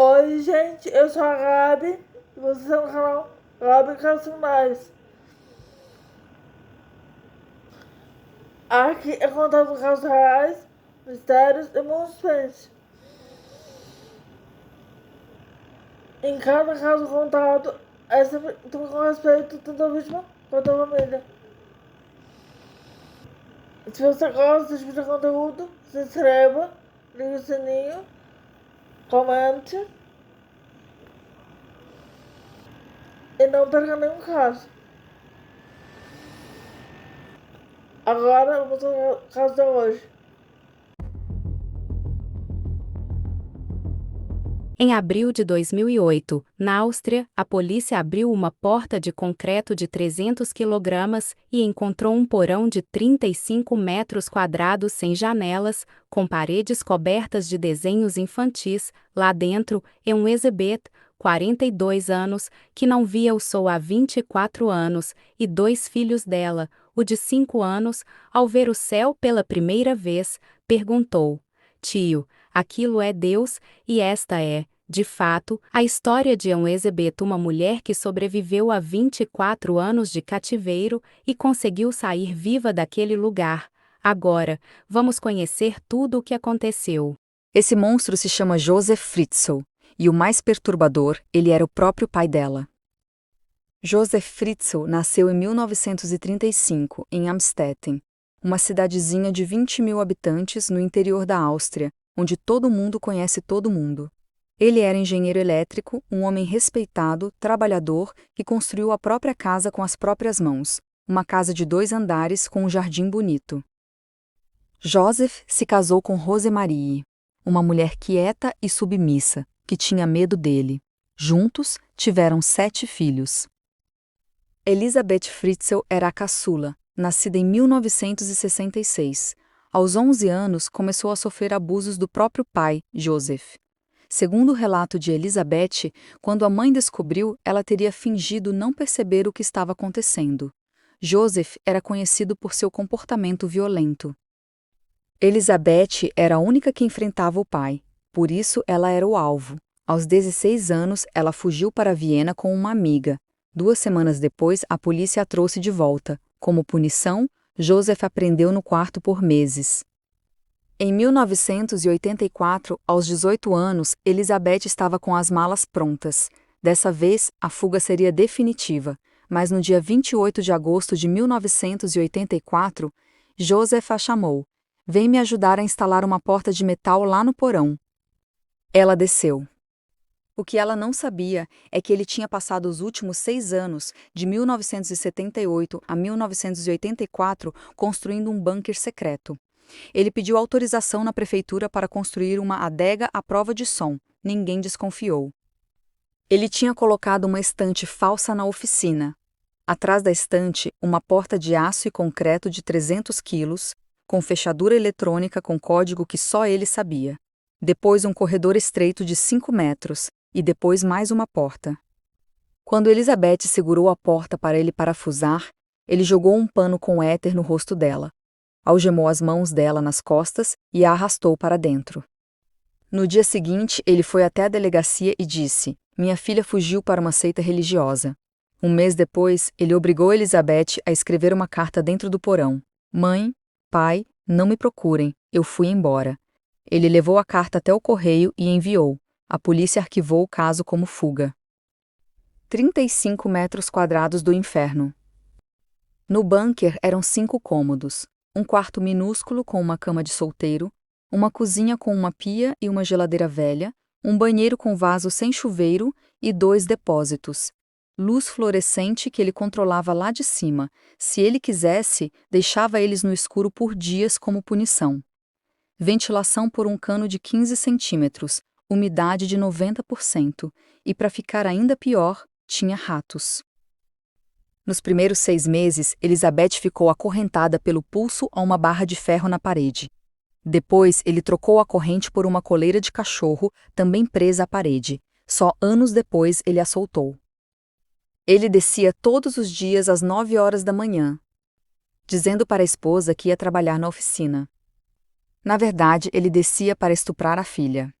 Oi, gente, eu sou a Gabi e vocês estão no canal Gabi Mais. Aqui é contado casos reais, mistérios e suspense. Em cada caso contado, é sempre com respeito tanto à vítima quanto à família. Se você gosta desse tipo de conteúdo, se inscreva, ligue o sininho, comente e não perca nenhum caso. Agora vamos ao caso de hoje. Em abril de 2008, na Áustria, a polícia abriu uma porta de concreto de 300 kg e encontrou um porão de 35 metros quadrados sem janelas, com paredes cobertas de desenhos infantis. Lá dentro, um Elisabeth, 42 anos, que não via o sol há 24 anos, e dois filhos dela, o de 5 anos, ao ver o céu pela primeira vez, perguntou: "Tio, aquilo é Deus, e esta é, de fato, a história de Elisabeth, uma mulher que sobreviveu a 24 anos de cativeiro e conseguiu sair viva daquele lugar. Agora, vamos conhecer tudo o que aconteceu." Esse monstro se chama Josef Fritzl, e o mais perturbador, ele era o próprio pai dela. Josef Fritzl nasceu em 1935, em Amstetten, uma cidadezinha de 20 mil habitantes no interior da Áustria, onde todo mundo conhece todo mundo. Ele era engenheiro elétrico, um homem respeitado, trabalhador, que construiu a própria casa com as próprias mãos, uma casa de 2 andares com um jardim bonito. Josef se casou com Rosemarie, uma mulher quieta e submissa, que tinha medo dele. Juntos, tiveram 7 filhos. Elisabeth Fritzl era a caçula, nascida em 1966. Aos 11 anos, começou a sofrer abusos do próprio pai, Josef. Segundo o relato de Elisabeth, quando a mãe descobriu, ela teria fingido não perceber o que estava acontecendo. Josef era conhecido por seu comportamento violento. Elisabeth era a única que enfrentava o pai, por isso ela era o alvo. Aos 16 anos, ela fugiu para Viena com uma amiga. 2 semanas depois, a polícia a trouxe de volta. Como punição, Josef aprendeu no quarto por meses. Em 1984, aos 18 anos, Elisabeth estava com as malas prontas. Dessa vez, a fuga seria definitiva, mas no dia 28 de agosto de 1984, Josef a chamou. "Vem me ajudar a instalar uma porta de metal lá no porão." Ela desceu. O que ela não sabia é que ele tinha passado os últimos 6 anos, de 1978 a 1984, construindo um bunker secreto. Ele pediu autorização na prefeitura para construir uma adega à prova de som. Ninguém desconfiou. Ele tinha colocado uma estante falsa na oficina. Atrás da estante, uma porta de aço e concreto de 300 quilos, com fechadura eletrônica com código que só ele sabia. Depois um corredor estreito de 5 metros, e depois mais uma porta. Quando Elisabeth segurou a porta para ele parafusar, ele jogou um pano com éter no rosto dela. Algemou as mãos dela nas costas e a arrastou para dentro. No dia seguinte, ele foi até a delegacia e disse: "Minha filha fugiu para uma seita religiosa." Um mês depois, ele obrigou Elisabeth a escrever uma carta dentro do porão. "Mãe, pai, não me procurem, eu fui embora." Ele levou a carta até o correio e enviou. A polícia arquivou o caso como fuga. 35 metros quadrados do inferno. No bunker eram 5 cômodos. Um quarto minúsculo com uma cama de solteiro, uma cozinha com uma pia e uma geladeira velha, um banheiro com vaso sem chuveiro e 2 depósitos. Luz fluorescente que ele controlava lá de cima. Se ele quisesse, deixava eles no escuro por dias como punição. Ventilação por um cano de 15 centímetros, umidade de 90%, e para ficar ainda pior, tinha ratos. Nos primeiros 6 meses, Elisabeth ficou acorrentada pelo pulso a uma barra de ferro na parede. Depois, ele trocou a corrente por uma coleira de cachorro, também presa à parede. Só anos depois ele a soltou. Ele descia todos os dias às 9 horas da manhã, dizendo para a esposa que ia trabalhar na oficina. Na verdade, ele descia para estuprar a filha.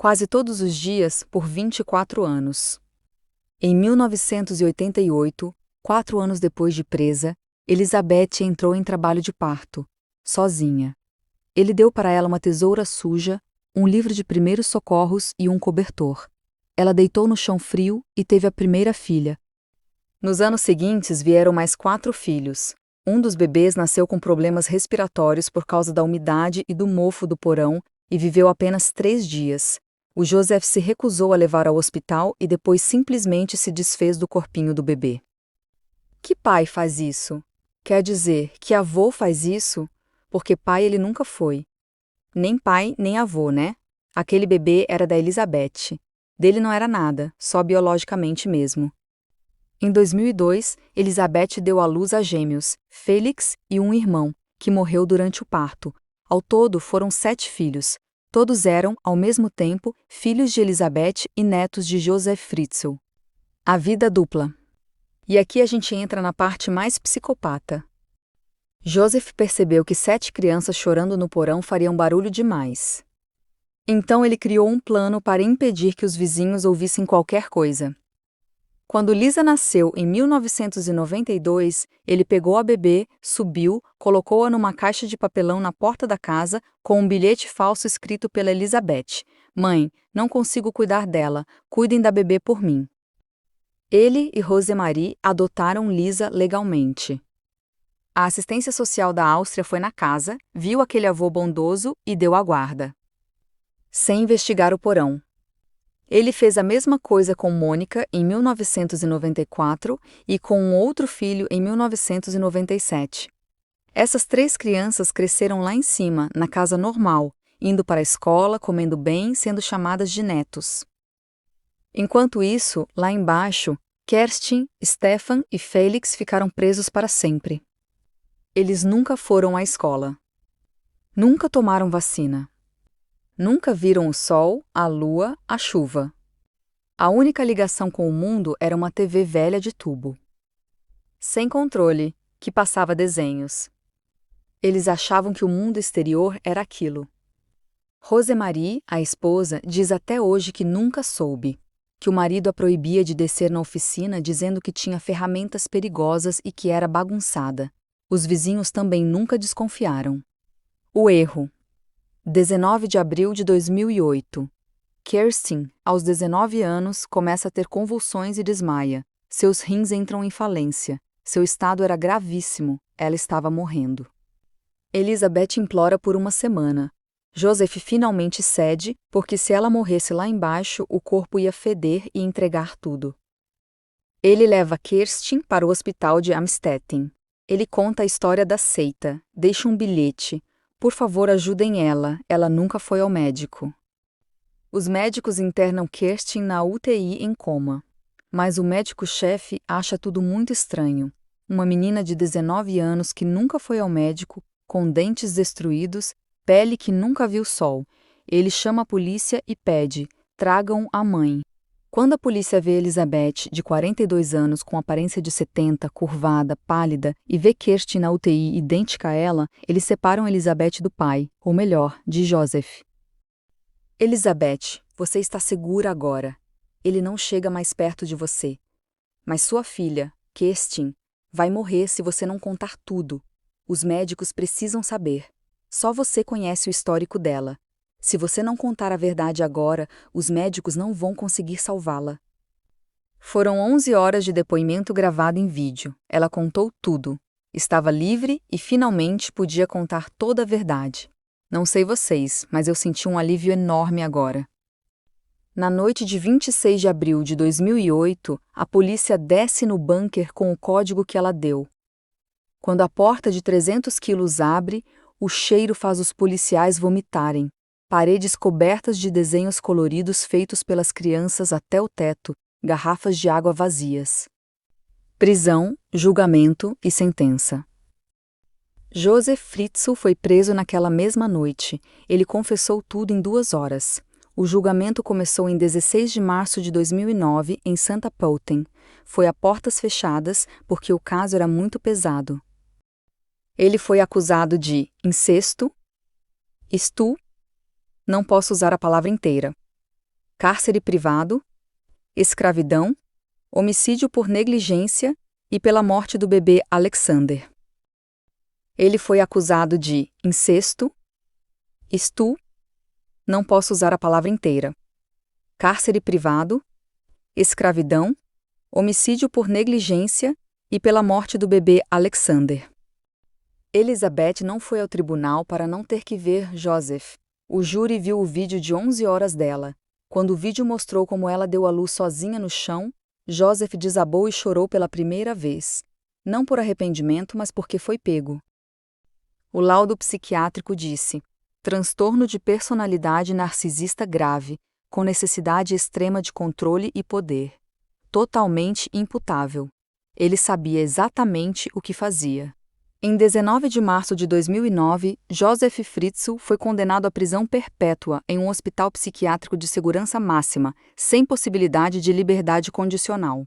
quase todos os dias por 24 anos. Em 1988, 4 anos depois de presa, Elizabeth entrou em trabalho de parto, sozinha. Ele deu para ela uma tesoura suja, um livro de primeiros socorros e um cobertor. Ela deitou no chão frio e teve a primeira filha. Nos anos seguintes vieram mais 4 filhos. Um dos bebês nasceu com problemas respiratórios por causa da umidade e do mofo do porão e viveu apenas 3 dias. O Joseph se recusou a levar ao hospital e depois simplesmente se desfez do corpinho do bebê. Que pai faz isso? Quer dizer, que avô faz isso? Porque pai ele nunca foi. Nem pai, nem avô, né? Aquele bebê era da Elizabeth. Dele não era nada, só biologicamente mesmo. Em 2002, Elizabeth deu à luz a gêmeos, Félix e um irmão, que morreu durante o parto. Ao todo, foram 7 filhos. Todos eram, ao mesmo tempo, filhos de Elizabeth e netos de Joseph Fritzl. A vida dupla. E aqui a gente entra na parte mais psicopata. Joseph percebeu que 7 crianças chorando no porão fariam barulho demais. Então ele criou um plano para impedir que os vizinhos ouvissem qualquer coisa. Quando Lisa nasceu em 1992, ele pegou a bebê, subiu, colocou-a numa caixa de papelão na porta da casa com um bilhete falso escrito pela Elizabeth: "Mãe, não consigo cuidar dela, cuidem da bebê por mim." Ele e Rosemarie adotaram Lisa legalmente. A assistência social da Áustria foi na casa, viu aquele avô bondoso e deu a guarda. Sem investigar o porão. Ele fez a mesma coisa com Mônica em 1994 e com um outro filho em 1997. Essas 3 crianças cresceram lá em cima, na casa normal, indo para a escola, comendo bem, sendo chamadas de netos. Enquanto isso, lá embaixo, Kerstin, Stefan e Félix ficaram presos para sempre. Eles nunca foram à escola. Nunca tomaram vacina. Nunca viram o sol, a lua, a chuva. A única ligação com o mundo era uma TV velha de tubo. Sem controle, que passava desenhos. Eles achavam que o mundo exterior era aquilo. Rosemarie, a esposa, diz até hoje que nunca soube, que o marido a proibia de descer na oficina dizendo que tinha ferramentas perigosas e que era bagunçada. Os vizinhos também nunca desconfiaram. O erro. 19 de abril de 2008. Kerstin, aos 19 anos, começa a ter convulsões e desmaia. Seus rins entram em falência. Seu estado era gravíssimo. Ela estava morrendo. Elizabeth implora por uma semana. Joseph finalmente cede, porque se ela morresse lá embaixo, o corpo ia feder e entregar tudo. Ele leva Kerstin para o hospital de Amstetten. Ele conta a história da seita, deixa um bilhete. Por favor, ajudem ela nunca foi ao médico. Os médicos internam Kerstin na UTI em coma. Mas o médico-chefe acha tudo muito estranho. Uma menina de 19 anos que nunca foi ao médico, com dentes destruídos, pele que nunca viu sol. Ele chama a polícia e pede: tragam a mãe. Quando a polícia vê Elizabeth, de 42 anos, com aparência de 70, curvada, pálida, e vê Kerstin na UTI idêntica a ela, eles separam Elizabeth do pai, ou melhor, de Joseph. Elizabeth, você está segura agora. Ele não chega mais perto de você. Mas sua filha, Kerstin, vai morrer se você não contar tudo. Os médicos precisam saber. Só você conhece o histórico dela. Se você não contar a verdade agora, os médicos não vão conseguir salvá-la. Foram 11 horas de depoimento gravado em vídeo. Ela contou tudo. Estava livre e finalmente podia contar toda a verdade. Não sei vocês, mas eu senti um alívio enorme agora. Na noite de 26 de abril de 2008, a polícia desce no bunker com o código que ela deu. Quando a porta de 300 quilos abre, o cheiro faz os policiais vomitarem. Paredes cobertas de desenhos coloridos feitos pelas crianças até o teto, garrafas de água vazias. Prisão, julgamento e sentença. Joseph Fritzl foi preso naquela mesma noite. Ele confessou tudo em 2 horas. O julgamento começou em 16 de março de 2009, em Santa Pölten. Foi a portas fechadas, porque o caso era muito pesado. Ele foi acusado de incesto, não posso usar a palavra inteira, cárcere privado, escravidão, homicídio por negligência e pela morte do bebê Alexander. Ele foi acusado de incesto, não posso usar a palavra inteira, cárcere privado, escravidão, homicídio por negligência e pela morte do bebê Alexander. Elizabeth não foi ao tribunal para não ter que ver Joseph. O júri viu o vídeo de 11 horas dela. Quando o vídeo mostrou como ela deu à luz sozinha no chão, Joseph desabou e chorou pela primeira vez. Não por arrependimento, mas porque foi pego. O laudo psiquiátrico disse: transtorno de personalidade narcisista grave, com necessidade extrema de controle e poder. Totalmente imputável. Ele sabia exatamente o que fazia. Em 19 de março de 2009, Joseph Fritzl foi condenado à prisão perpétua em um hospital psiquiátrico de segurança máxima, sem possibilidade de liberdade condicional.